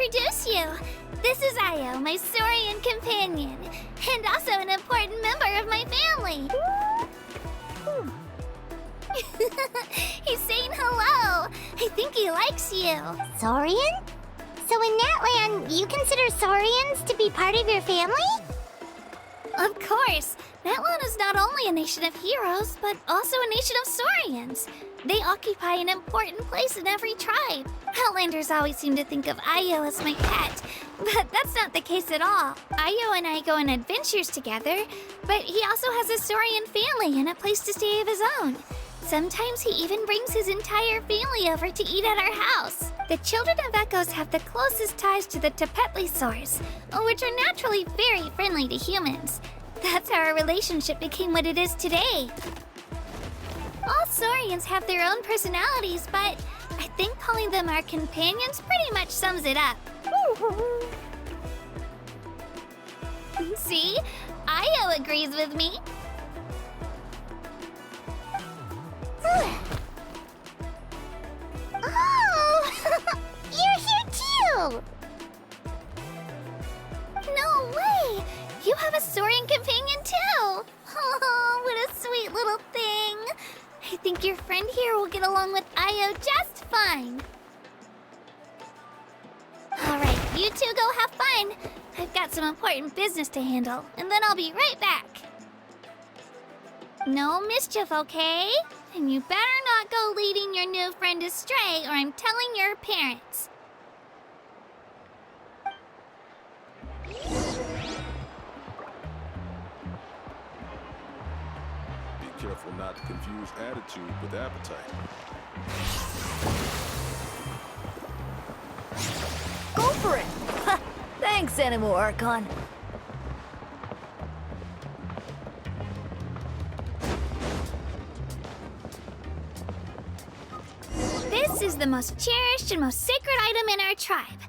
introduce you. This is Io, my Saurian companion, and also an important member of my family. He's saying hello. I think he likes you. Saurian? So in Natlan, you consider Saurians to be part of your family? Of course. Natlan is not only a nation of heroes, but also a nation of Saurians. They occupy an important place in every tribe. Outlanders always seem to think of Io as my pet, but that's not the case at all. Io and I go on adventures together, but he also has a Saurian family and a place to stay of his own. Sometimes he even brings his entire family over to eat at our house. The children of Echoes have the closest ties to the Tepetlisaurs, which are naturally very friendly to humans. That's how our relationship became what it is today. All Saurians have their own personalities, but I think calling them our companions pretty much sums it up. See? Io agrees with me. Oh! You're here too! No way! You have a Saurian companion too! Oh, what a sweet little thing! I think your friend here will get along with Io just fine. Alright, you two go have fun. I've got some important business to handle, and then I'll be right back. No mischief, okay? And you better not go leading your new friend astray, or I'm telling your parents. Be careful not to confuse attitude with appetite. Go for it! Thanks, Animal Archon. This is the most cherished and most sacred item in our tribe.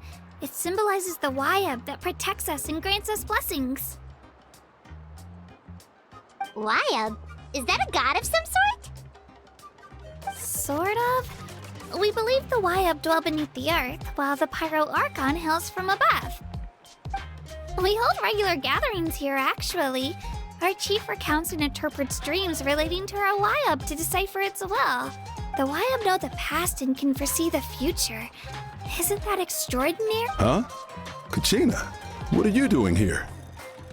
It symbolizes the Wayab that protects us and grants us blessings. Wayab? Is that a god of some sort? Sort of. We believe the Wayab dwell beneath the earth, while the Pyro Archon hails from above. We hold regular gatherings here, actually. Our chief recounts and interprets dreams relating to our Wayab to decipher its will. The Wayab know the past and can foresee the future. Isn't that extraordinary? Huh? Kachina, what are you doing here?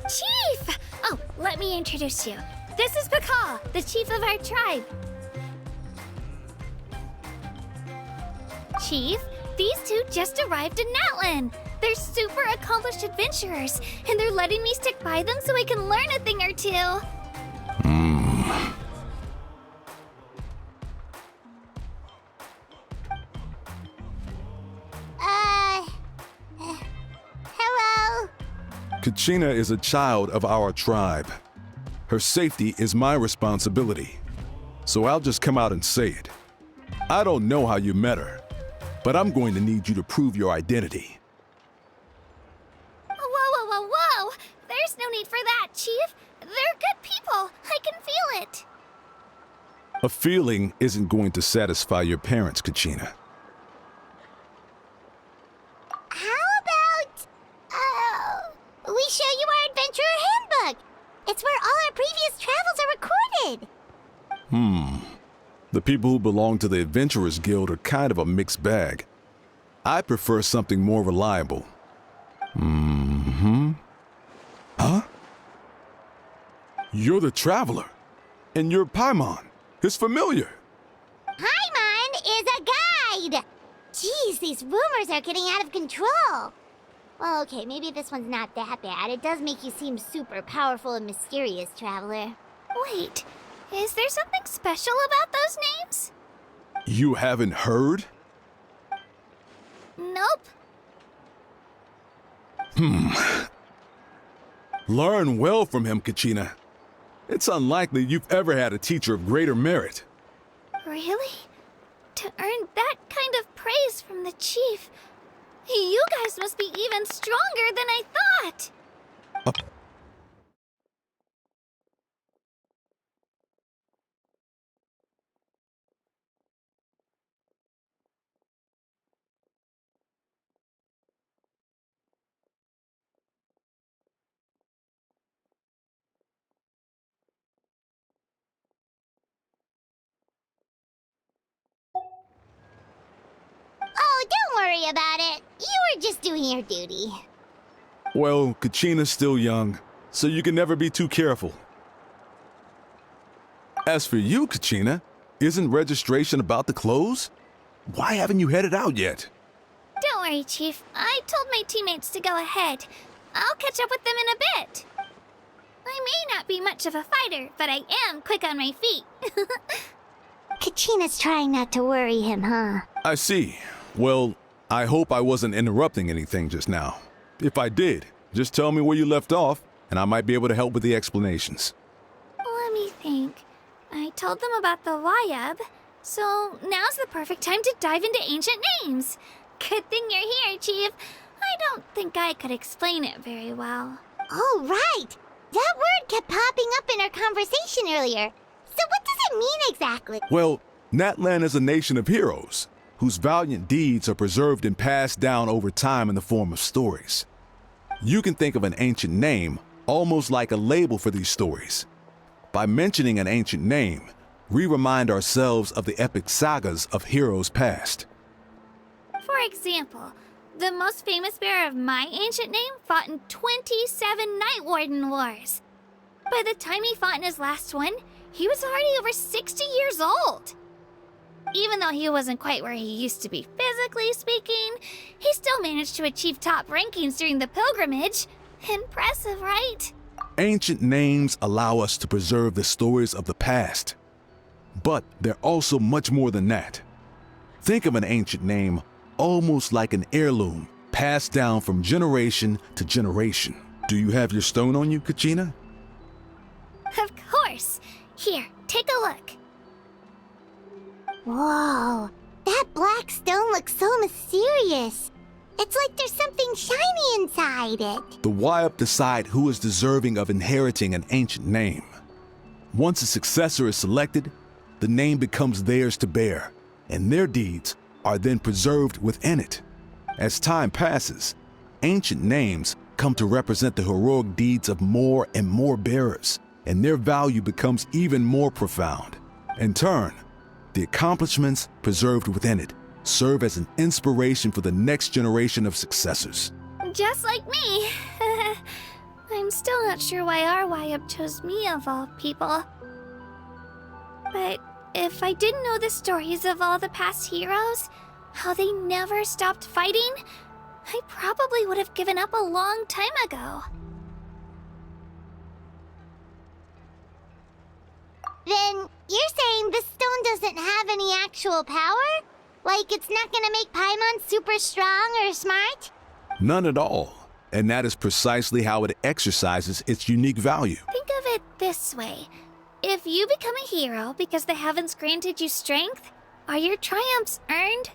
Chief! Oh, let me introduce you. This is Pakal, the chief of our tribe. Chief, these two just arrived in Natlan. They're super accomplished adventurers, and they're letting me stick by them so I can learn a thing or two. Hello? Kachina is a child of our tribe. Her safety is my responsibility. So I'll just come out and say it. I don't know how you met her, but I'm going to need you to prove your identity. Whoa, whoa, whoa, whoa! There's no need for that, Chief. They're good people. I can feel it. A feeling isn't going to satisfy your parents, Kachina. How about, we show you our adventurer handbook? It's where all our previous travels are recorded. The people who belong to the Adventurers Guild are kind of a mixed bag. I prefer something more reliable. Huh? You're the Traveler, and you're Paimon, his familiar. Paimon is a guide! Jeez, these rumors are getting out of control. Well, okay, maybe this one's not that bad. It does make you seem super powerful and mysterious, Traveler. Wait, is there something special about those names? You haven't heard? Nope. Learn well from him, Kachina. It's unlikely you've ever had a teacher of greater merit. Really? To earn that kind of praise from the chief, you guys must be even stronger than I thought. worry about it. You were just doing your duty. Well, Kachina's still young, so you can never be too careful. As for you, Kachina, isn't registration about to close? Why haven't you headed out yet? Don't worry, Chief. I told my teammates to go ahead. I'll catch up with them in a bit. I may not be much of a fighter, but I am quick on my feet. Kachina's trying not to worry him, huh? I see. Well, I hope I wasn't interrupting anything just now. If I did, just tell me where you left off, and I might be able to help with the explanations. Let me think. I told them about the Wayab, so now's the perfect time to dive into ancient names. Good thing you're here, Chief. I don't think I could explain it very well. Oh, right! That word kept popping up in our conversation earlier. So what does it mean exactly? Well, Natlan is a nation of heroes, whose valiant deeds are preserved and passed down over time in the form of stories. You can think of an ancient name almost like a label for these stories. By mentioning an ancient name, we remind ourselves of the epic sagas of heroes past. For example, the most famous bearer of my ancient name fought in 27 Night Warden Wars. By the time he fought in his last one, he was already over 60 years old. Even though he wasn't quite where he used to be physically speaking, he still managed to achieve top rankings during the pilgrimage. Impressive, right? Ancient names allow us to preserve the stories of the past. But they're also much more than that. Think of an ancient name almost like an heirloom, passed down from generation to generation. Do you have your stone on you, Kachina? Of course. Here, take a look. Whoa, that black stone looks so mysterious. It's like there's something shiny inside it. The Wayab decide who is deserving of inheriting an ancient name. Once a successor is selected, the name becomes theirs to bear, and their deeds are then preserved within it. As time passes, ancient names come to represent the heroic deeds of more and more bearers, and their value becomes even more profound. In turn, the accomplishments preserved within it serve as an inspiration for the next generation of successors. Just like me. I'm still not sure why our Wayab chose me of all people. But if I didn't know the stories of all the past heroes, how they never stopped fighting, I probably would have given up a long time ago. Then you're saying this stone doesn't have any actual power? Like it's not gonna make Paimon super strong or smart? None at all. And that is precisely how it exercises its unique value. Think of it this way. If you become a hero because the heavens granted you strength, are your triumphs earned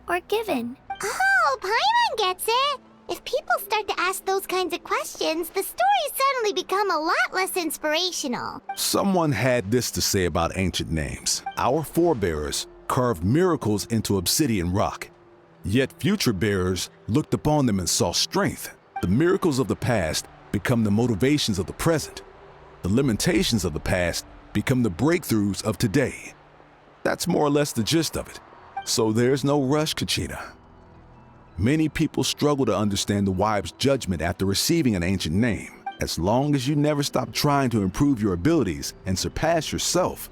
or given? Oh, Paimon gets it! If people start to ask those kinds of questions, the stories suddenly become a lot less inspirational. Someone had this to say about ancient names. Our forebears carved miracles into obsidian rock. Yet future bearers looked upon them and saw strength. The miracles of the past become the motivations of the present. The limitations of the past become the breakthroughs of today. That's more or less the gist of it. So there's no rush, Kachina. Many people struggle to understand the Wayab's judgment after receiving an ancient name. As long as you never stop trying to improve your abilities and surpass yourself,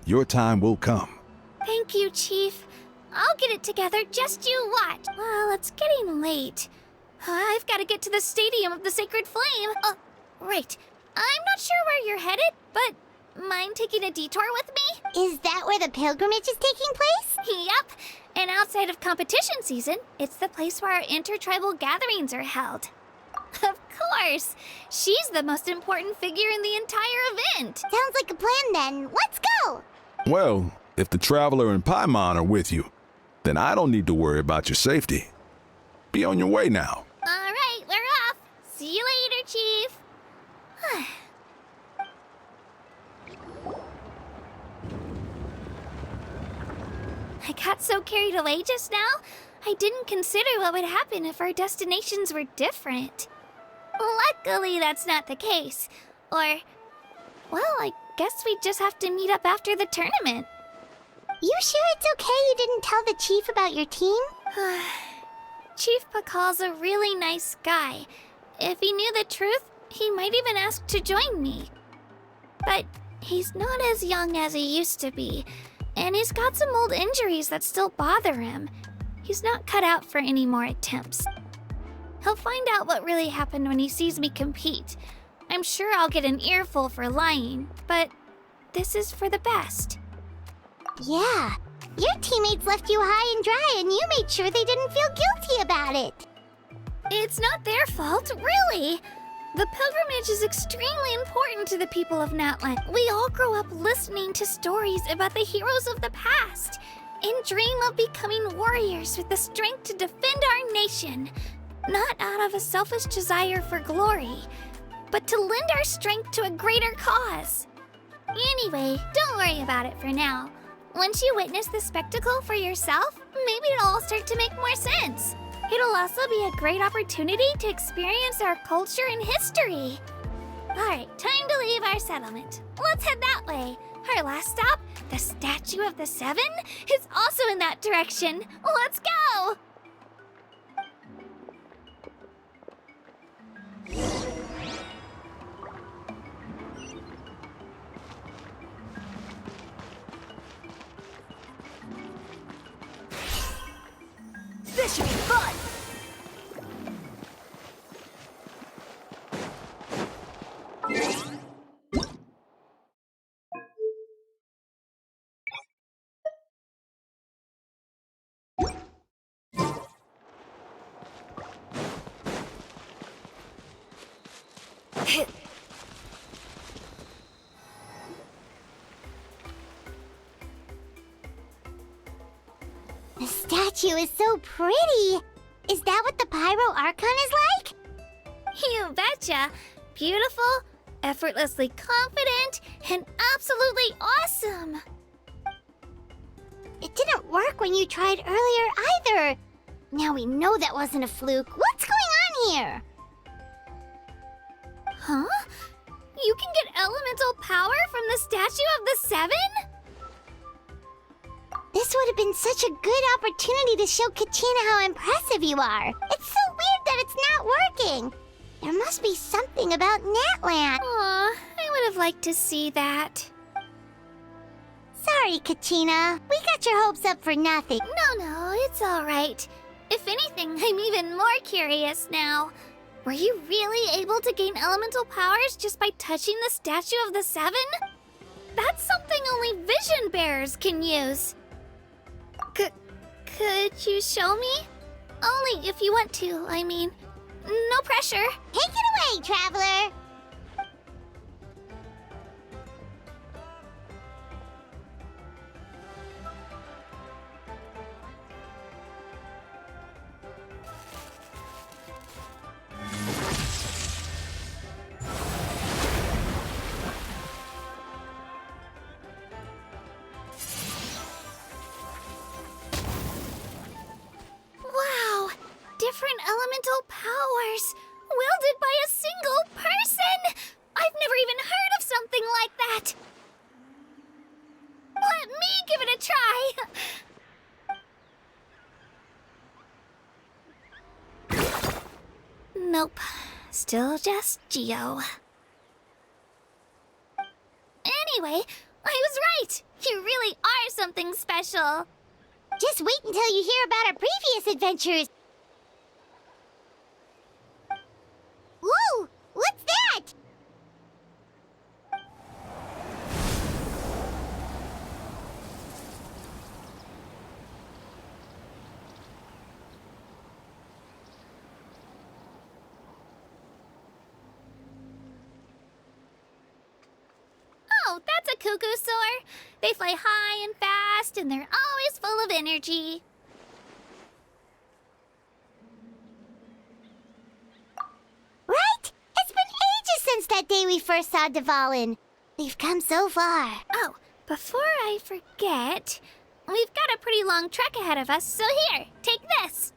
your time will come. Thank you, Chief. I'll get it together, just you watch. Well, it's getting late. I've got to get to the Stadium of the Sacred Flame. Right. I'm not sure where you're headed, but mind taking a detour with me? Is that where the pilgrimage is taking place? Yep. And outside of competition season, it's the place where our intertribal gatherings are held. Of course. She's the most important figure in the entire event. Sounds like a plan then. Let's go! Well, if the Traveler and Paimon are with you, then I don't need to worry about your safety. Be on your way now. All right, we're off. See you later, Chief. I got so carried away just now, I didn't consider what would happen if our destinations were different. Luckily, that's not the case. Or, well, I guess we just have to meet up after the tournament. You sure it's okay you didn't tell the chief about your team? Chief Pakal's a really nice guy. If he knew the truth, he might even ask to join me. But he's not as young as he used to be, and he's got some old injuries that still bother him. He's not cut out for any more attempts. He'll find out what really happened when he sees me compete. I'm sure I'll get an earful for lying, but this is for the best. Yeah, your teammates left you high and dry and you made sure they didn't feel guilty about it. It's not their fault, really. The pilgrimage is extremely important to the people of Natlan. We all grow up listening to stories about the heroes of the past and dream of becoming warriors with the strength to defend our nation, not out of a selfish desire for glory, but to lend our strength to a greater cause. Anyway, don't worry about it for now. Once you witness the spectacle for yourself, maybe it'll all start to make more sense. It'll also be a great opportunity to experience our culture and history. Alright, time to leave our settlement. Let's head that way. Our last stop, the Statue of the Seven, is also in that direction. Let's go! This should be fun! The statue is so pretty. Is that what the Pyro Archon is like? You betcha! Beautiful, effortlessly confident, and absolutely awesome! It didn't work when you tried earlier either. Now we know that wasn't a fluke. What's going on here? Huh? You can get elemental power from the Statue of the Seven? This would have been such a good opportunity to show Kachina how impressive you are. It's so weird that it's not working. There must be something about Natlan. Aw, I would have liked to see that. Sorry, Kachina. We got your hopes up for nothing. No, it's alright. If anything, I'm even more curious now. Were you really able to gain elemental powers just by touching the Statue of the Seven? That's something only vision bearers can use. Could you show me? Only if you want to, I mean. No pressure. Take it away, traveler. Wow! Different elemental powers, wielded by a single person! I've never even heard of something like that! Let me give it a try! Nope. Still just Geo. Anyway, I was right! You really are something special! Just wait until you hear about our previous adventures. Whoa! What's that? Oh, that's a cuckoo soar. They fly high and fast, and they're always full of energy. Right? It's been ages since that day we first saw Dvalin. We've come so far. Oh, before I forget, we've got a pretty long trek ahead of us, so here, take this.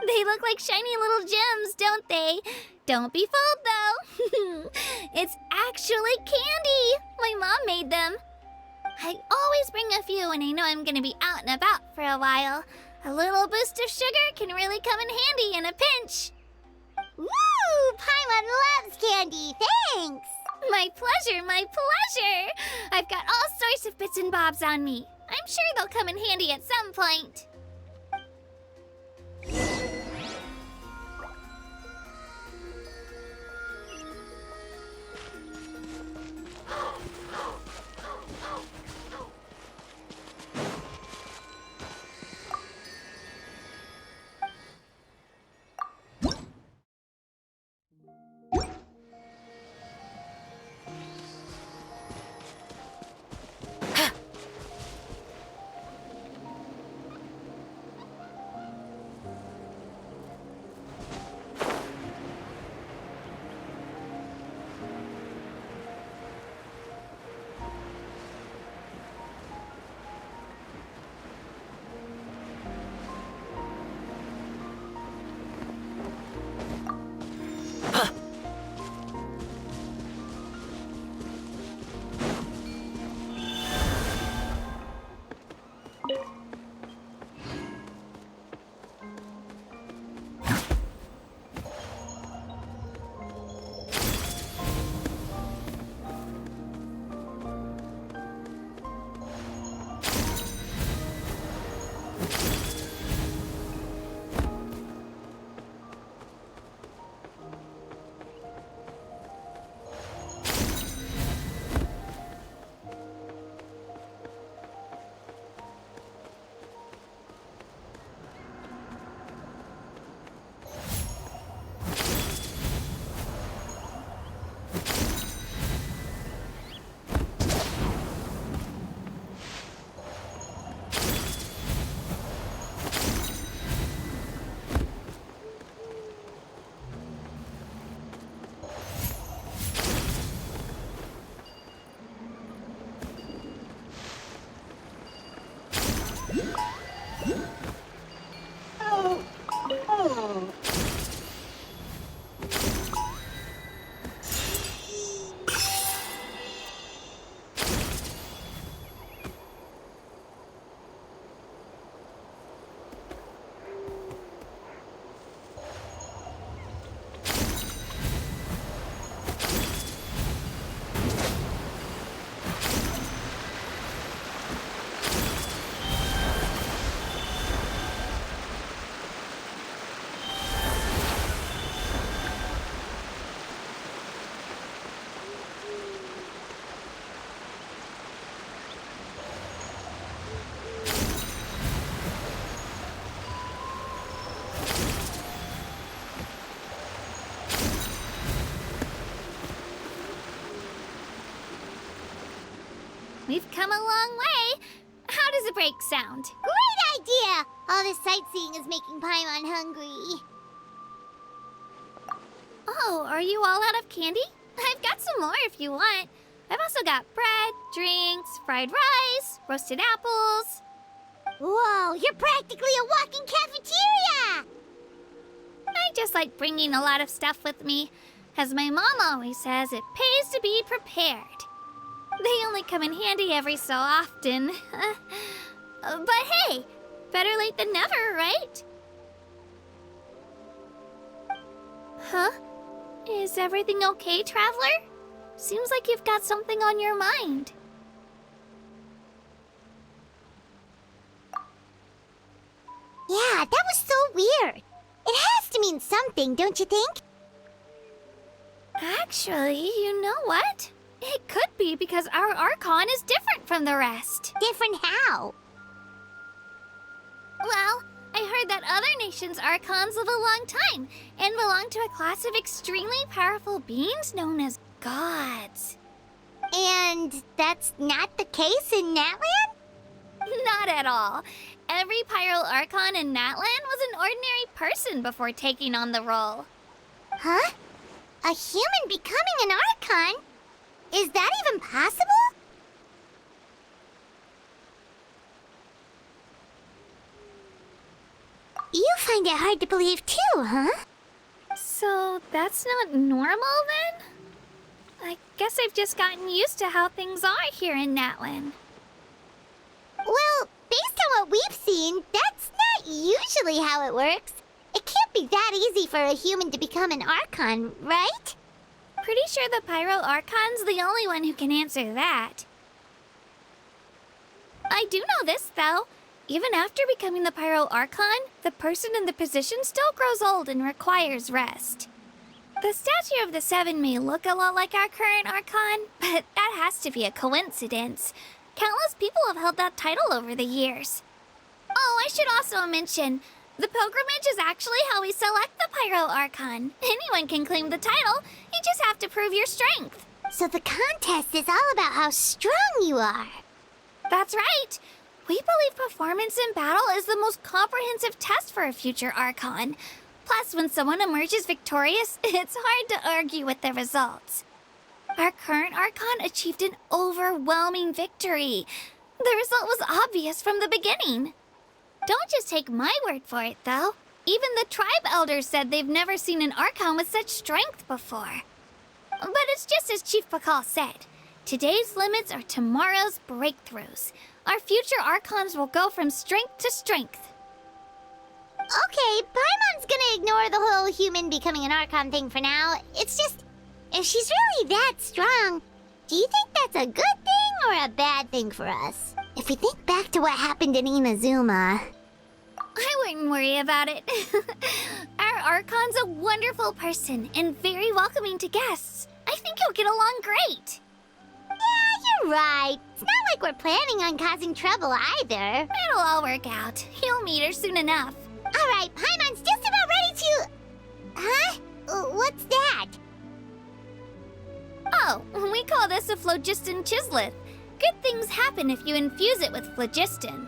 They look like shiny little gems, don't they? Don't be fooled, though. It's actually candy. My mom made them. I always bring a few when I know I'm gonna be out and about for a while. A little boost of sugar can really come in handy in a pinch. Woo! Paimon loves candy, thanks! My pleasure, my pleasure! I've got all sorts of bits and bobs on me. I'm sure they'll come in handy at some point. We've come a long way. How does a break sound? Great idea! All this sightseeing is making Paimon hungry. Oh, are you all out of candy? I've got some more if you want. I've also got bread, drinks, fried rice, roasted apples. Whoa, you're practically a walking cafeteria! I just like bringing a lot of stuff with me. As my mom always says, it pays to be prepared. They only come in handy every so often. But hey, better late than never, right? Huh? Is everything okay, Traveler? Seems like you've got something on your mind. Yeah, that was so weird. It has to mean something, don't you think? Actually, you know what? It could be because our Archon is different from the rest. Different how? Well, I heard that other nations' Archons live a long time and belong to a class of extremely powerful beings known as gods. And that's not the case in Natlan? Not at all. Every Pyral Archon in Natlan was an ordinary person before taking on the role. Huh? A human becoming an Archon? Is that even possible? You find it hard to believe too, huh? So that's not normal then? I guess I've just gotten used to how things are here in Natlan. Well, based on what we've seen, that's not usually how it works. It can't be that easy for a human to become an Archon, right? Pretty sure the Pyro Archon's the only one who can answer that. I do know this, though. Even after becoming the Pyro Archon, the person in the position still grows old and requires rest. The statue of the Seven may look a lot like our current Archon, but that has to be a coincidence. Countless people have held that title over the years. Oh, I should also mention, the pilgrimage is actually how we select the Pyro Archon. Anyone can claim the title, you just have to prove your strength. So the contest is all about how strong you are. That's right. We believe performance in battle is the most comprehensive test for a future Archon. Plus, when someone emerges victorious, it's hard to argue with the results. Our current Archon achieved an overwhelming victory. The result was obvious from the beginning. Don't just take my word for it, though. Even the tribe elders said they've never seen an Archon with such strength before. But it's just as Chief Pakal said. Today's limits are tomorrow's breakthroughs. Our future Archons will go from strength to strength. Okay, Paimon's gonna ignore the whole human becoming an Archon thing for now. It's just, if she's really that strong, do you think that's a good thing or a bad thing for us? If we think back to what happened in Inazuma... I wouldn't worry about it. Our Archon's a wonderful person and very welcoming to guests. I think you'll get along great. Yeah, you're right. It's not like we're planning on causing trouble either. It'll all work out. You'll meet her soon enough. All right, Paimon's just about ready to... Huh? What's that? Oh, we call this a phlogiston chisleth. Good things happen if you infuse it with phlogiston.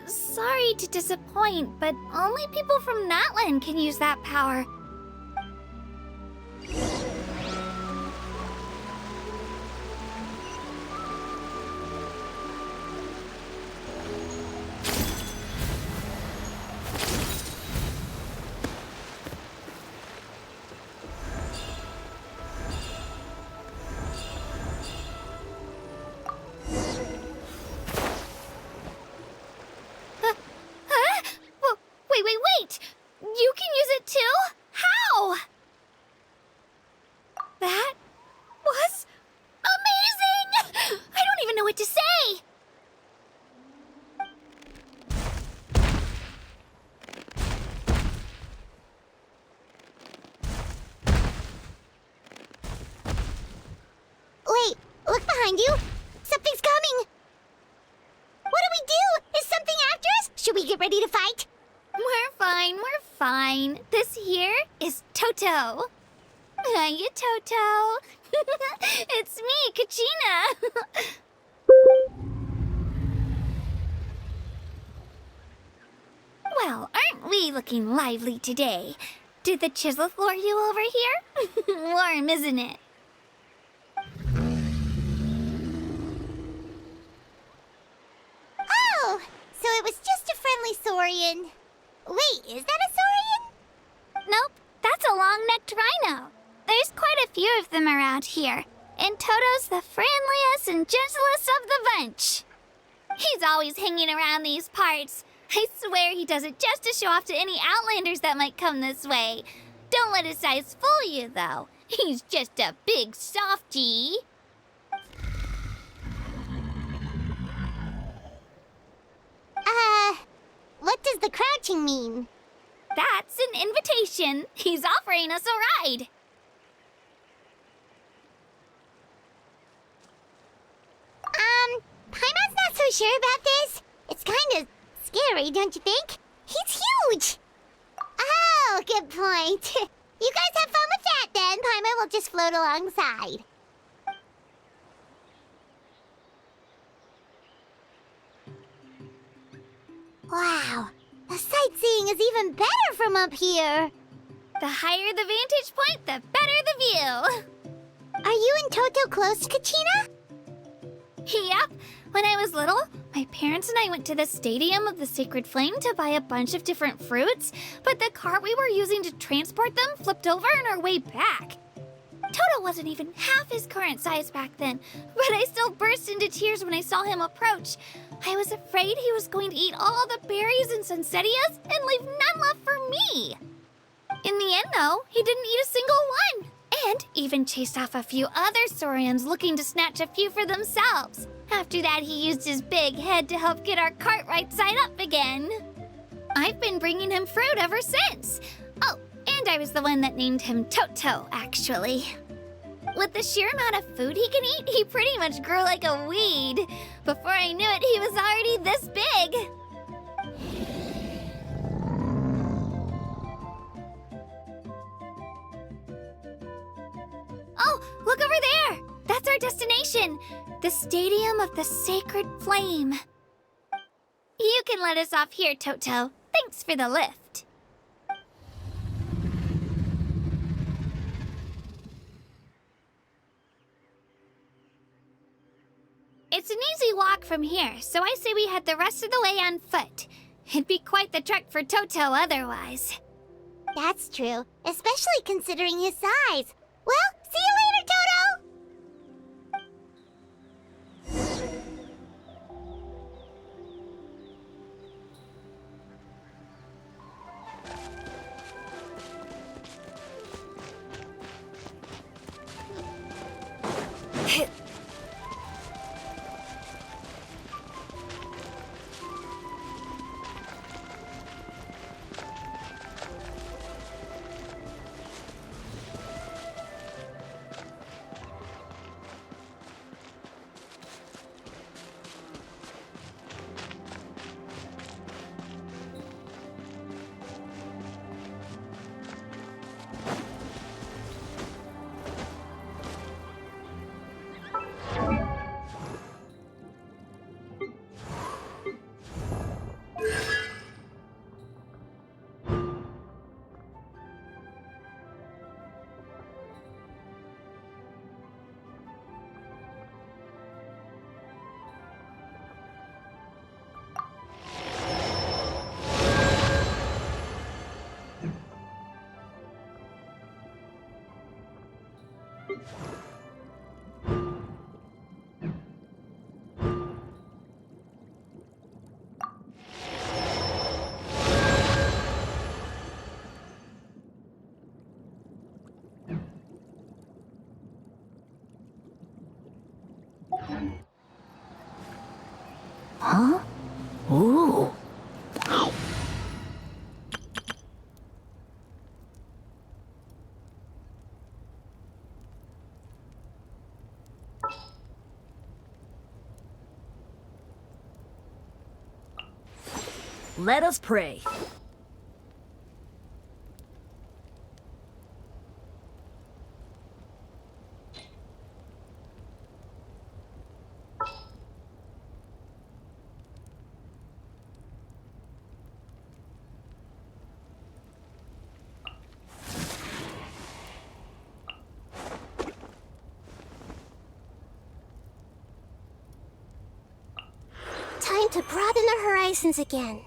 Sorry to disappoint, but only people from Natlan can use that power. Wait! You can use it too? How? That was amazing! I don't even know what to say! Wait, look behind you! Something's coming! What do we do? Is something after us? Should we get ready to fight? We're fine. This here is Toto. Hiya, Toto. It's me, Kachina. Well, aren't we looking lively today? Did the chisleth lure you over here? Warm, isn't it? Oh, so it was just a friendly saurian. Wait, is that a saurian? Nope, that's a long-necked rhino. There's quite a few of them around here, and Toto's the friendliest and gentlest of the bunch. He's always hanging around these parts. I swear he does it just to show off to any outlanders that might come this way. Don't let his size fool you, though. He's just a big softie. What does the crouching mean? That's an invitation. He's offering us a ride. Paimon's not so sure about this. It's kind of scary, don't you think? He's huge! Oh, good point. You guys have fun with that then. Paimon will just float alongside. Wow, the sightseeing is even better from up here. The higher the vantage point, the better the view. Are you and Toto close to Kachina? Yep. When I was little, my parents and I went to the Stadium of the Sacred Flame to buy a bunch of different fruits, but the cart we were using to transport them flipped over on our way back. Toto wasn't even half his current size back then, but I still burst into tears when I saw him approach. I was afraid he was going to eat all the berries and sunsettias and leave none left for me. In the end, though, he didn't eat a single one, and even chased off a few other saurians looking to snatch a few for themselves. After that, he used his big head to help get our cart right side up again. I've been bringing him fruit ever since. Oh, and I was the one that named him Toto, actually. With the sheer amount of food he can eat, he pretty much grew like a weed. Before I knew it, he was already this big. Oh, look over there! That's our destination! The Stadium of the Sacred Flame. You can let us off here, Toto. Thanks for the lift. It's an easy walk from here, so I say we head the rest of the way on foot. It'd be quite the trek for Toto otherwise. That's true, especially considering his size. Well, see you later, Toto! Huh? Ooh. Let us pray. Time to broaden the horizons again.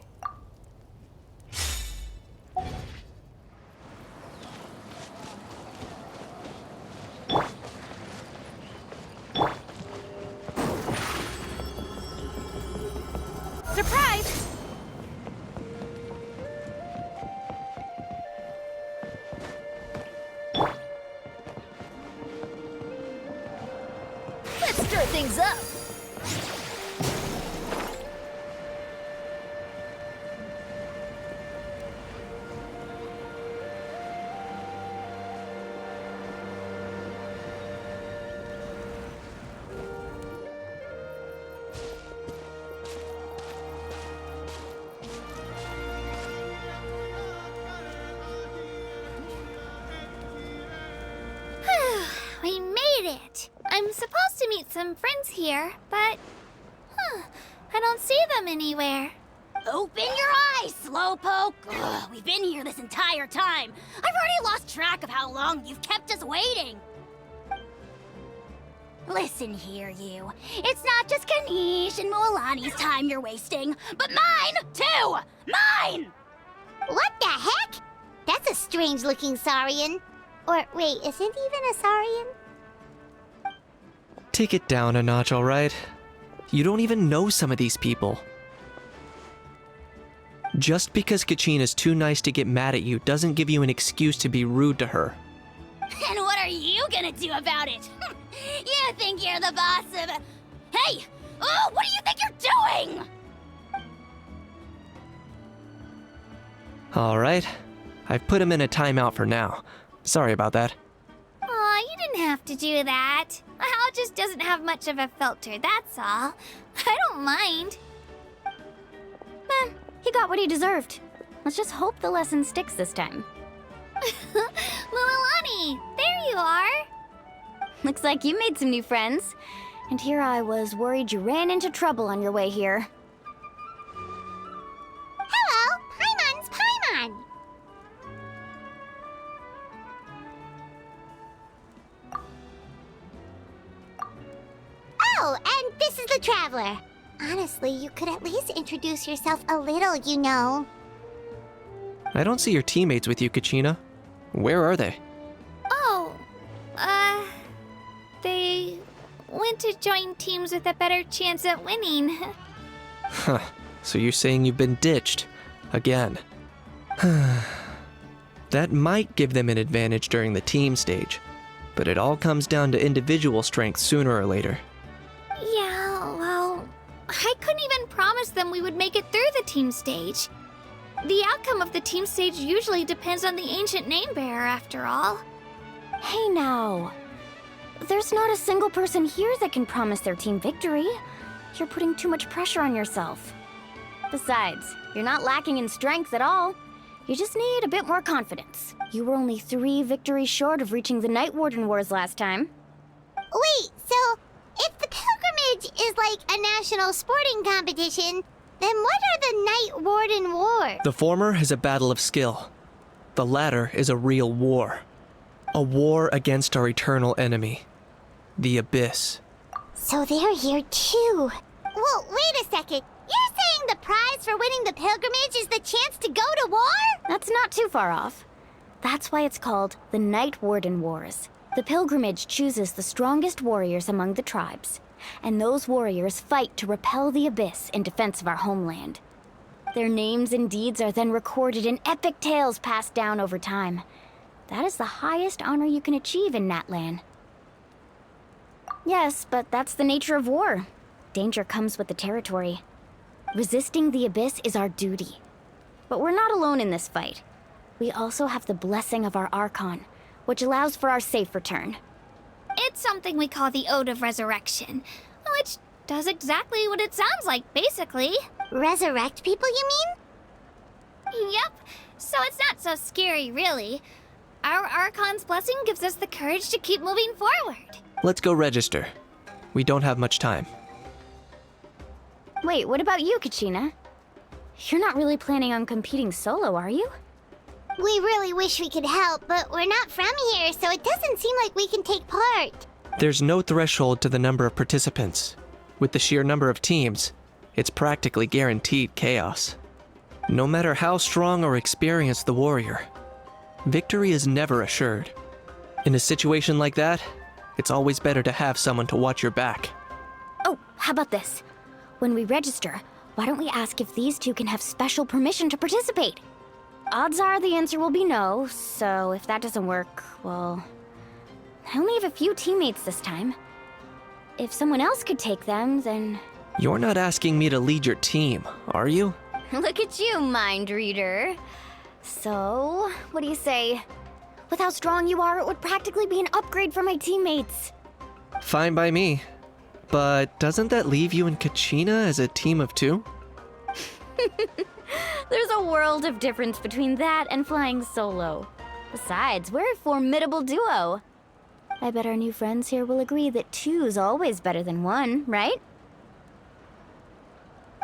Surprise! Let's stir things up. We made it! I'm supposed to meet some friends here, but... I don't see them anywhere. Open your eyes, Slowpoke! Ugh, we've been here this entire time. I've already lost track of how long you've kept us waiting. Listen here, you. It's not just Kanish and Moalani's time you're wasting, but mine, too! Mine! What the heck? That's a strange-looking saurian. Or wait, is it even a Saurian? Take it down a notch, alright? You don't even know some of these people. Just because Kachina's too nice to get mad at you doesn't give you an excuse to be rude to her. And what are you gonna do about it? You think you're the boss of... Hey! Oh, what do you think you're doing? Alright, I've put him in a timeout for now. Sorry about that. Aw, you didn't have to do that. Hal just doesn't have much of a filter, that's all. I don't mind. He got what he deserved. Let's just hope the lesson sticks this time. Lililani, there you are. Looks like you made some new friends. And here I was worried you ran into trouble on your way here. Hello, Paimon's Paimon. Oh, and this is the Traveler. Honestly, you could at least introduce yourself a little, you know. I don't see your teammates with you, Kachina. Where are they? Oh, they went to join teams with a better chance at winning. Huh. So you're saying you've been ditched. Again. That might give them an advantage during the team stage. But it all comes down to individual strength sooner or later. Yeah, well, I couldn't even promise them we would make it through the team stage. The outcome of the team stage usually depends on the ancient name bearer, after all. Hey now. There's not a single person here that can promise their team victory. You're putting too much pressure on yourself. Besides, you're not lacking in strength at all. You just need a bit more confidence. You were only 3 victories short of reaching the Night Warden Wars last time. Wait, so if the pilgrimage is like a national sporting competition, then what are the Night Warden Wars? The former is a battle of skill. The latter is a real war. A war against our eternal enemy, the Abyss. So they're here too. Well, wait a second. You're saying the prize for winning the pilgrimage is the chance to go to war? That's not too far off. That's why it's called the Night Warden Wars. The pilgrimage chooses the strongest warriors among the tribes, and those warriors fight to repel the Abyss in defense of our homeland. Their names and deeds are then recorded in epic tales passed down over time. That is the highest honor you can achieve in Natlan. Yes, but that's the nature of war. Danger comes with the territory. Resisting the Abyss is our duty. But we're not alone in this fight. We also have the blessing of our Archon, which allows for our safe return. It's something we call the Ode of Resurrection, which does exactly what it sounds like, basically. Resurrect people, you mean? Yep, so it's not so scary, really. Our Archon's blessing gives us the courage to keep moving forward. Let's go register. We don't have much time. Wait, what about you, Kachina? You're not really planning on competing solo, are you? We really wish we could help, but we're not from here, so it doesn't seem like we can take part. There's no threshold to the number of participants. With the sheer number of teams, it's practically guaranteed chaos. No matter how strong or experienced the warrior, victory is never assured. In a situation like that, it's always better to have someone to watch your back. Oh, how about this? When we register, why don't we ask if these two can have special permission to participate? Odds are the answer will be no, so if that doesn't work, well... I only have a few teammates this time. If someone else could take them, then... You're not asking me to lead your team, are you? Look at you, mind reader. So, what do you say? With how strong you are, it would practically be an upgrade for my teammates. Fine by me. But doesn't that leave you and Kachina as a team of 2? There's a world of difference between that and flying solo. Besides, we're a formidable duo. I bet our new friends here will agree that 2's always better than 1, right?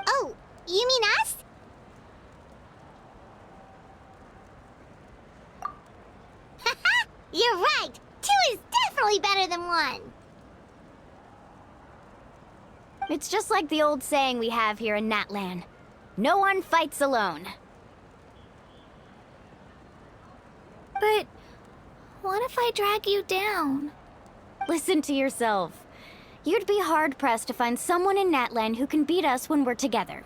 Oh, you mean us? Haha, you're right. 2 is definitely better than 1. It's just like the old saying we have here in Natlan. No one fights alone. But What if I drag you down? Listen to yourself. You'd be hard-pressed to find someone in Natlan who can beat us when we're together.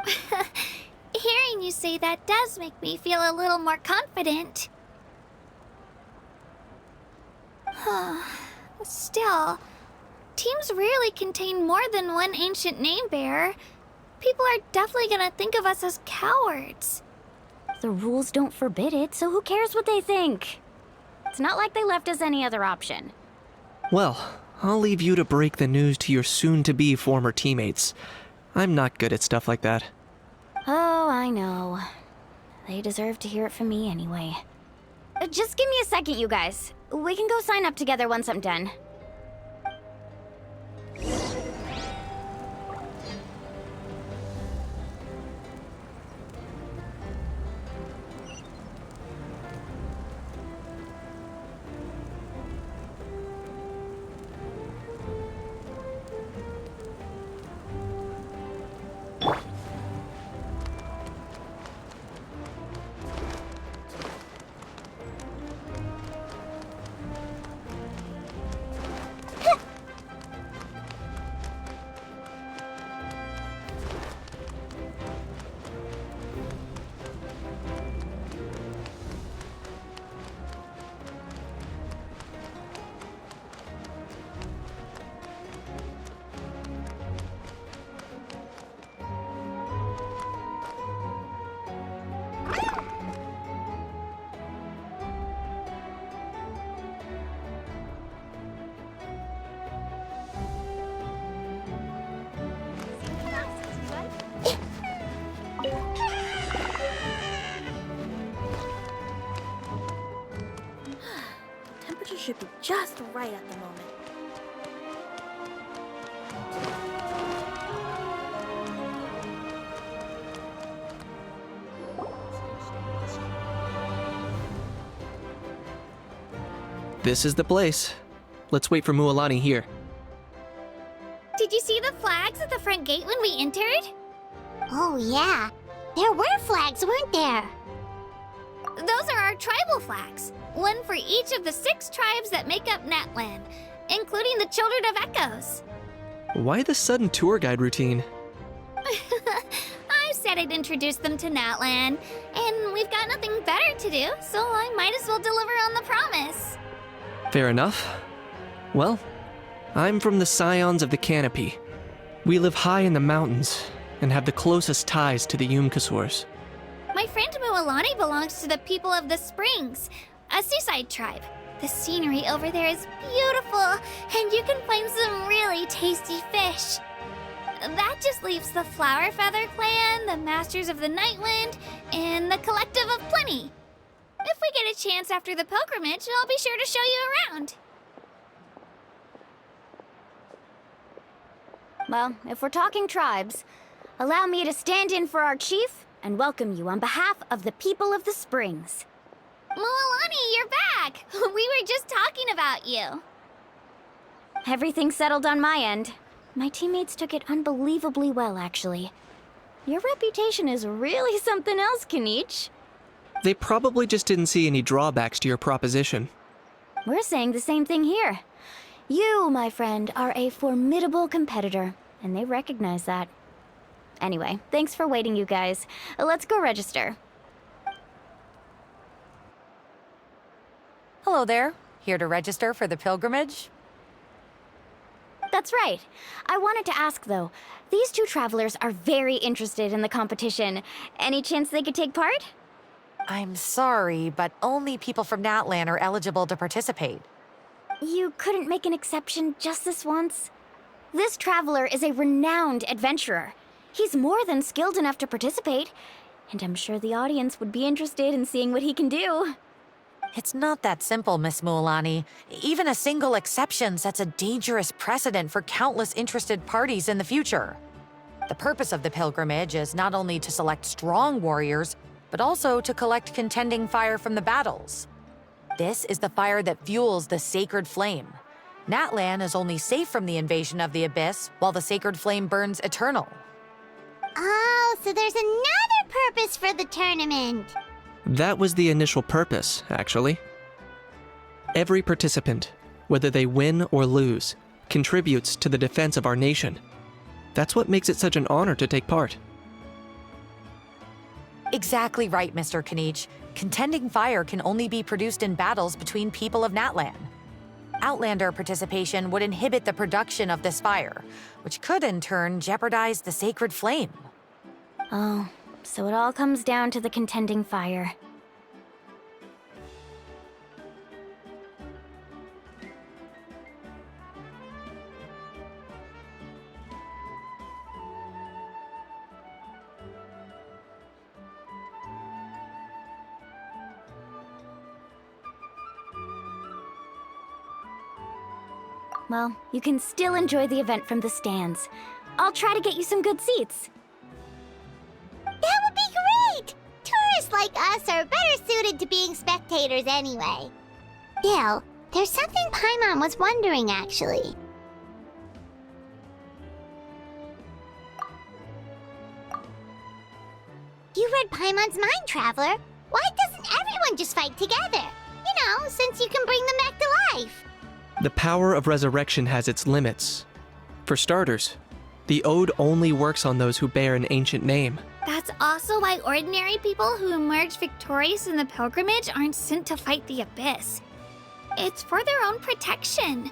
Hearing you say that does make me feel a little more confident. Still, teams rarely contain more than one ancient name bearer. People are definitely gonna think of us as cowards. The rules don't forbid it, so who cares what they think? It's not like they left us any other option. Well, I'll leave you to break the news to your soon-to-be former teammates. I'm not good at stuff like that. Oh, I know. They deserve to hear it from me anyway. Just give me a second, you guys. We can go sign up together once I'm done. Temperature should be just right at the moment. This is the place. Let's wait for Mualani here. Did you see the flags at the front gate when we entered? Oh, yeah. There were flags, weren't there? Those are our tribal flags. One for each of the 6 tribes that make up Natlan, including the Children of Echoes. Why the sudden tour guide routine? I said I'd introduce them to Natlan, and we've got nothing better to do, so I might as well deliver on the promise. Fair enough. Well, I'm from the Scions of the Canopy. We live high in the mountains and have the closest ties to the Yumkasors. My friend Mualani belongs to the people of the Springs, a seaside tribe. The scenery over there is beautiful, and you can find some really tasty fish. That just leaves the Flower Feather Clan, the Masters of the Nightwind, and the Collective of Plenty. If we get a chance after the pilgrimage, I'll be sure to show you around. Well, if we're talking tribes, allow me to stand in for our chief and welcome you on behalf of the people of the Springs. Mualani, you're back! We were just talking about you. Everything's settled on my end. My teammates took it unbelievably well, actually. Your reputation is really something else, Kanich. They probably just didn't see any drawbacks to your proposition. We're saying the same thing here. You, my friend, are a formidable competitor, and they recognize that. Anyway, thanks for waiting, you guys. Let's go register. Hello there. Here to register for the pilgrimage? That's right. I wanted to ask, though. These 2 travelers are very interested in the competition. Any chance they could take part? I'm sorry, but only people from Natlan are eligible to participate. You couldn't make an exception just this once? This traveler is a renowned adventurer. He's more than skilled enough to participate, and I'm sure the audience would be interested in seeing what he can do. It's not that simple, Miss Mualani. Even a single exception sets a dangerous precedent for countless interested parties in the future. The purpose of the pilgrimage is not only to select strong warriors, but also to collect contending fire from the battles. This is the fire that fuels the sacred flame. Natlan is only safe from the invasion of the Abyss, while the sacred flame burns eternal. Oh, so there's another purpose for the tournament. That was the initial purpose, actually. Every participant, whether they win or lose, contributes to the defense of our nation. That's what makes it such an honor to take part. Exactly right, Mr. Kanich. Contending fire can only be produced in battles between people of Natlan. Outlander participation would inhibit the production of this fire, which could in turn jeopardize the sacred flame. Oh, so it all comes down to the contending fire. Well, you can still enjoy the event from the stands. I'll try to get you some good seats. That would be great! Tourists like us are better suited to being spectators anyway. Still, there's something Paimon was wondering, actually. You read Paimon's mind, Traveler. Why doesn't everyone just fight together? You know, since you can bring them back to life. The power of resurrection has its limits. For starters, the ode only works on those who bear an ancient name. That's also why ordinary people who emerge victorious in the pilgrimage aren't sent to fight the Abyss. It's for their own protection.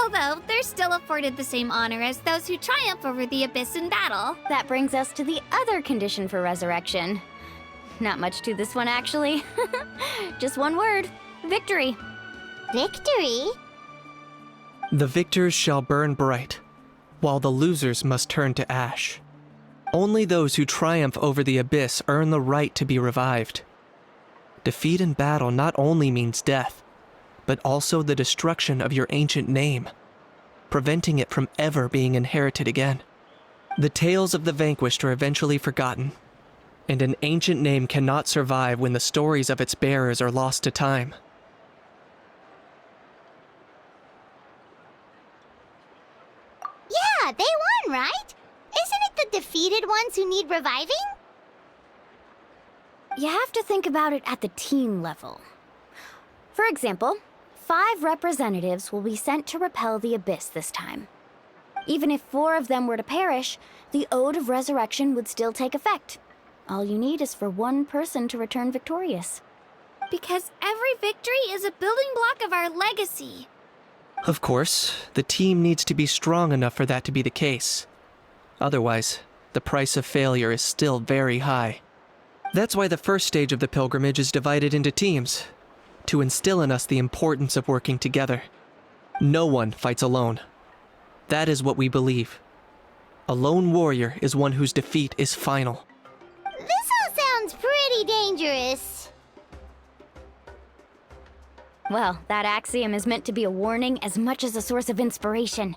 Although, they're still afforded the same honor as those who triumph over the Abyss in battle. That brings us to the other condition for resurrection. Not much to this one, actually. Just one word: victory. Victory? The victors shall burn bright, while the losers must turn to ash. Only those who triumph over the Abyss earn the right to be revived. Defeat in battle not only means death, but also the destruction of your ancient name, preventing it from ever being inherited again. The tales of the vanquished are eventually forgotten, and an ancient name cannot survive when the stories of its bearers are lost to time. Yeah, they won, right? Isn't it the defeated ones who need reviving? You have to think about it at the team level. For example, 5 representatives will be sent to repel the Abyss this time. Even if 4 of them were to perish, the Ode of Resurrection would still take effect. All you need is for 1 person to return victorious. Because every victory is a building block of our legacy. Of course, the team needs to be strong enough for that to be the case. Otherwise, the price of failure is still very high. That's why the first stage of the pilgrimage is divided into teams, to instill in us the importance of working together. No one fights alone. That is what we believe. A lone warrior is one whose defeat is final. This all sounds pretty dangerous. Well, that axiom is meant to be a warning as much as a source of inspiration.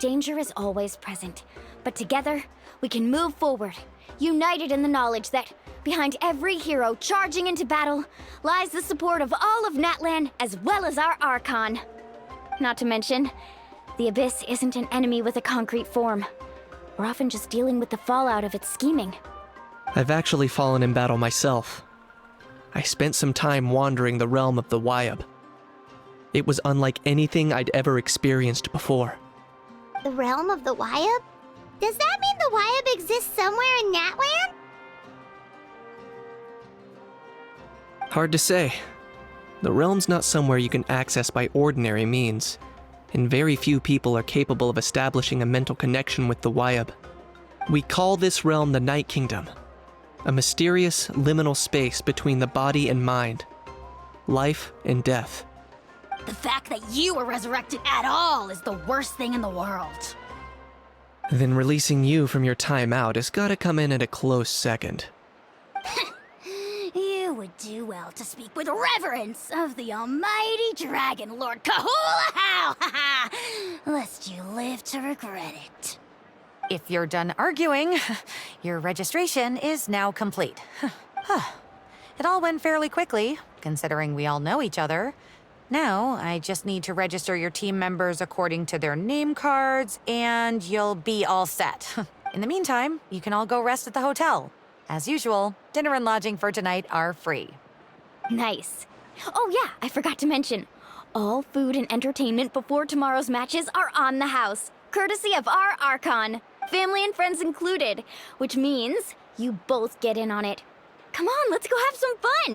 Danger is always present, but together, we can move forward, united in the knowledge that behind every hero charging into battle lies the support of all of Natlan as well as our Archon. Not to mention, the Abyss isn't an enemy with a concrete form. We're often just dealing with the fallout of its scheming. I've actually fallen in battle myself. I spent some time wandering the realm of the Wyab. It was unlike anything I'd ever experienced before. The realm of the Wyab? Does that mean the Wyab exists somewhere in Natlan? Hard to say. The realm's not somewhere you can access by ordinary means, and very few people are capable of establishing a mental connection with the Wyab. We call this realm the Night Kingdom, a mysterious liminal space between the body and mind, life and death. The fact that you were resurrected at all is the worst thing in the world. Then releasing you from your time out has gotta come in at a close second. You would do well to speak with reverence of the almighty Dragon Lord Kahula-How! Lest you live to regret it. If you're done arguing, your registration is now complete. It all went fairly quickly, considering we all know each other. Now, I just need to register your team members according to their name cards, and you'll be all set. In the meantime, you can all go rest at the hotel. As usual, dinner and lodging for tonight are free. Nice. Oh yeah, I forgot to mention. All food and entertainment before tomorrow's matches are on the house, courtesy of our Archon, family and friends included, which means you both get in on it. Come on, let's go have some fun!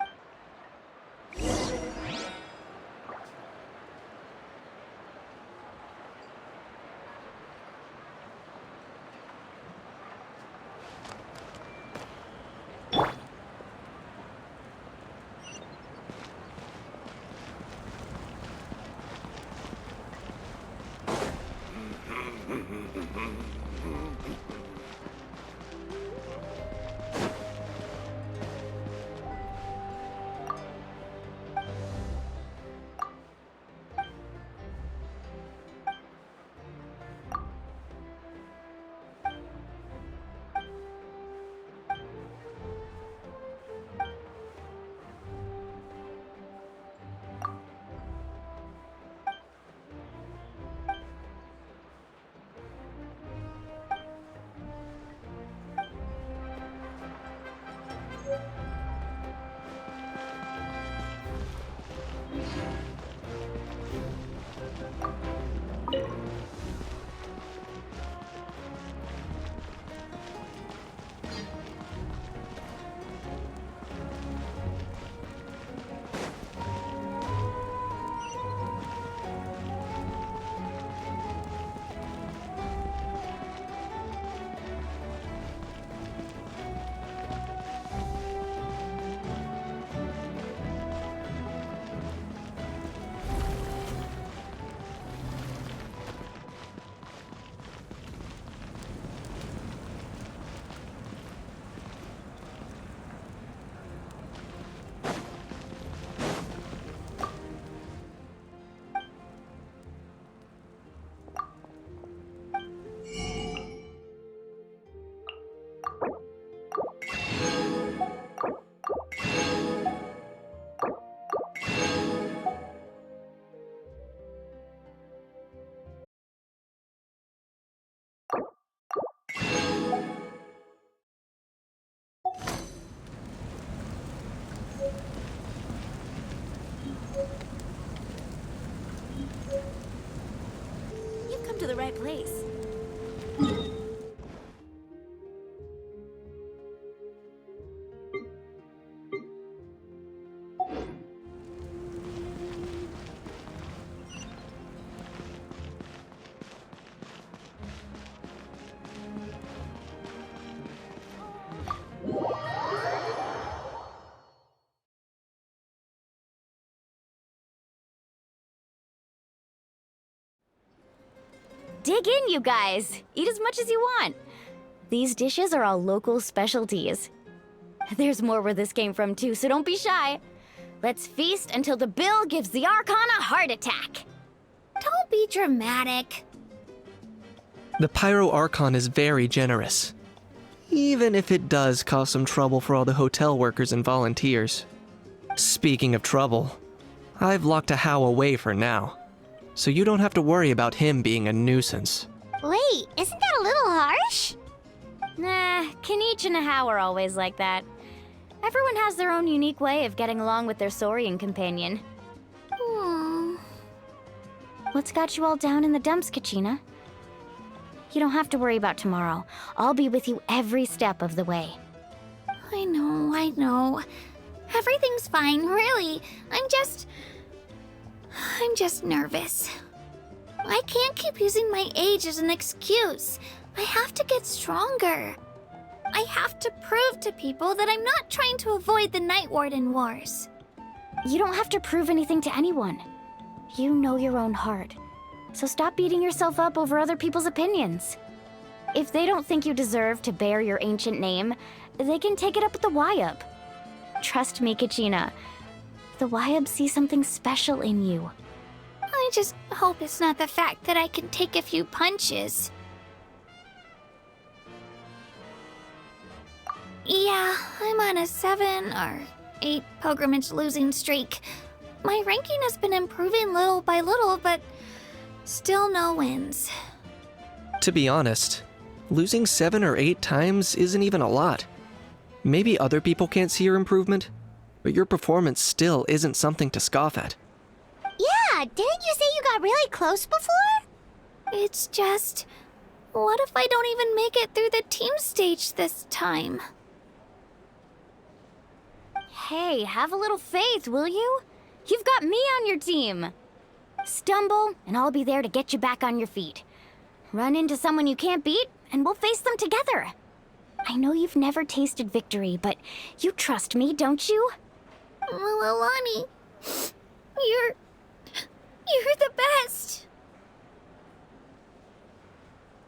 You've come to the right place. Dig in, you guys. Eat as much as you want. These dishes are all local specialties. There's more where this came from, too, so don't be shy. Let's feast until the bill gives the Archon a heart attack. Don't be dramatic. The Pyro Archon is very generous, even if it does cause some trouble for all the hotel workers and volunteers. Speaking of trouble, I've locked a How away for now, so you don't have to worry about him being a nuisance. Wait, isn't that a little harsh? Nah, Kanich and How are always like that. Everyone has their own unique way of getting along with their Saurian companion. What's got you all down in the dumps, Kachina? You don't have to worry about tomorrow. I'll be with you every step of the way. I know. Everything's fine, really. I'm just nervous. I can't keep using my age as an excuse. I have to get stronger. I have to prove to people that I'm not trying to avoid the Night Warden Wars. You don't have to prove anything to anyone. You know your own heart. So stop beating yourself up over other people's opinions. If they don't think you deserve to bear your ancient name, they can take it up with the Wyub. Trust me, Kachina. The Wyub see something special in you. I just hope it's not the fact that I can take a few punches. Yeah, I'm on a 7 or 8 pilgrimage losing streak. My ranking has been improving little by little, but still no wins. To be honest, losing 7 or 8 times isn't even a lot. Maybe other people can't see your improvement, but your performance still isn't something to scoff at. Yeah, didn't you say you got really close before? It's just... what if I don't even make it through the team stage this time? Hey, have a little faith, will you? You've got me on your team. Stumble, and I'll be there to get you back on your feet. Run into someone you can't beat, and we'll face them together. I know you've never tasted victory, but you trust me, don't you? Alani, you're the best.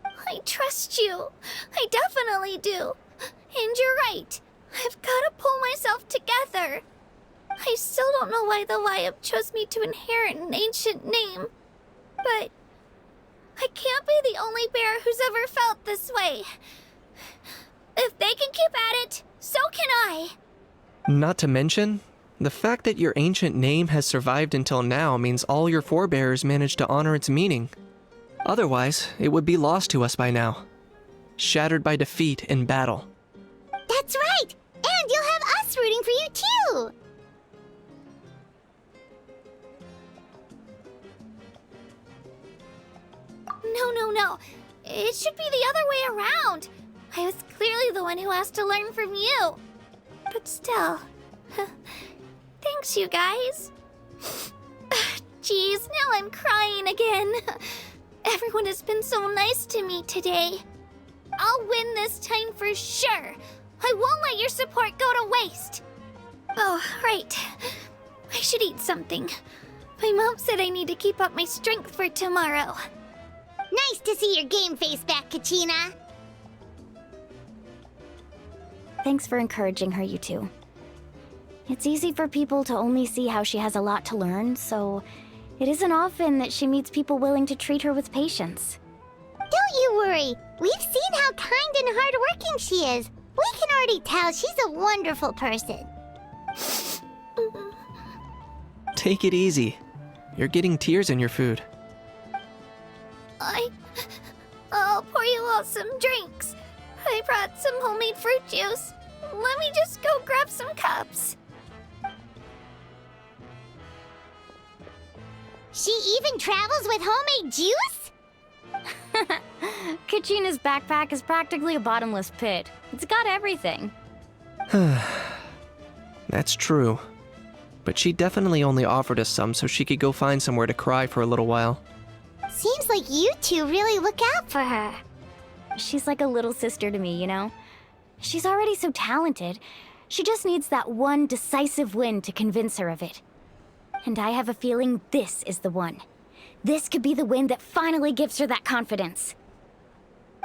I trust you. I definitely do. And you're right. I've got to pull myself together. I still don't know why the Lyab chose me to inherit an ancient name. But I can't be the only bear who's ever felt this way. If they can keep at it, so can I. Not to mention, the fact that your ancient name has survived until now means all your forebears managed to honor its meaning. Otherwise, it would be lost to us by now. Shattered by defeat in battle. That's right! And you'll have us rooting for you too! No. It should be the other way around. I was clearly the one who asked to learn from you. But still, thanks you guys. Geez, now I'm crying again. Everyone has been so nice to me today. I'll win this time for sure. I won't let your support go to waste. Oh, right. I should eat something. My mom said I need to keep up my strength for tomorrow. Nice to see your game face back, Kachina. Thanks for encouraging her, you two. It's easy for people to only see how she has a lot to learn, so it isn't often that she meets people willing to treat her with patience. Don't you worry. We've seen how kind and hardworking she is. We can already tell she's a wonderful person. Take it easy. You're getting tears in your food. I'll pour you all some drinks. I brought some homemade fruit juice. Let me just go grab some cups. She even travels with homemade juice? Kachina's backpack is practically a bottomless pit. It's got everything. That's true. But she definitely only offered us some so she could go find somewhere to cry for a little while. Seems like you two really look out for her. She's like a little sister to me, you know? She's already so talented. She just needs that one decisive win to convince her of it. And I have a feeling this is the one. This could be the win that finally gives her that confidence.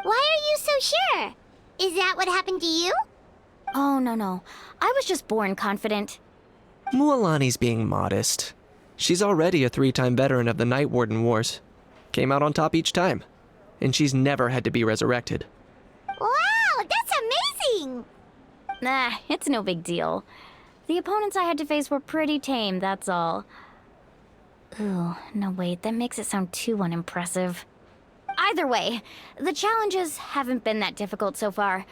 Why are you so sure? Is that what happened to you? Oh, no. I was just born confident. Mualani's being modest. She's already a 3-time veteran of the Night Warden Wars. Came out on top each time. And she's never had to be resurrected. Wow, that's amazing! Nah, it's no big deal. The opponents I had to face were pretty tame, that's all. Ooh, no wait, that makes it sound too unimpressive. Either way, the challenges haven't been that difficult so far.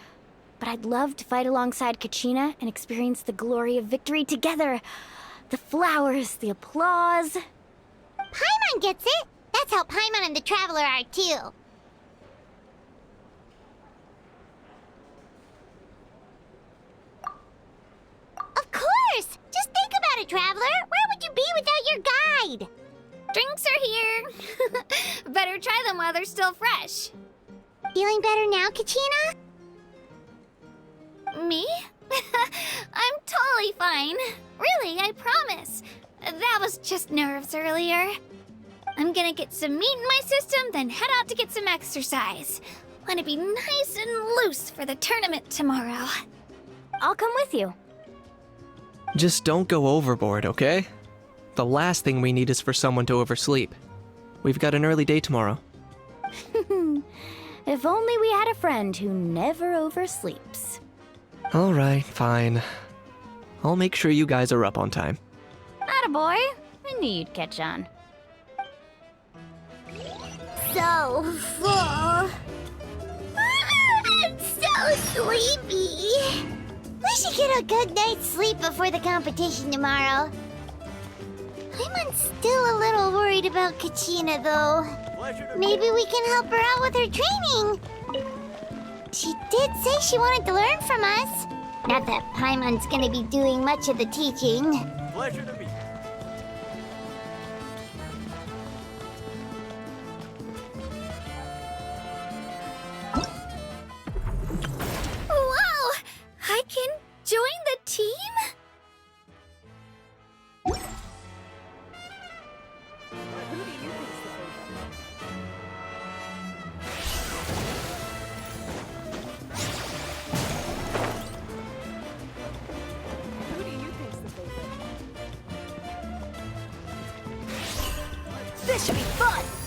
But I'd love to fight alongside Kachina and experience the glory of victory together. The flowers, the applause. Paimon gets it! That's how Paimon and the Traveler are too. Of course! Just think about it, Traveler! Where would you be without your guide? Drinks are here. Better try them while they're still fresh. Feeling better now, Kachina? Me? I'm totally fine. Really, I promise. That was just nerves earlier. I'm gonna get some meat in my system, then head out to get some exercise. Want to be nice and loose for the tournament tomorrow. I'll come with you. Just don't go overboard, okay? The last thing we need is for someone to oversleep. We've got an early day tomorrow. If only we had a friend who never oversleeps. All right, fine. I'll make sure you guys are up on time. Attaboy. I knew you'd catch on. So full. I'm so sleepy. We should get a good night's sleep before the competition tomorrow. I'm still a little worried about Kachina, though. Maybe we can help her out with her training. She did say she wanted to learn from us. Not that Paimon's gonna be doing much of the teaching. Pleasure to meet you. Wow! I can join the team? This should be fun!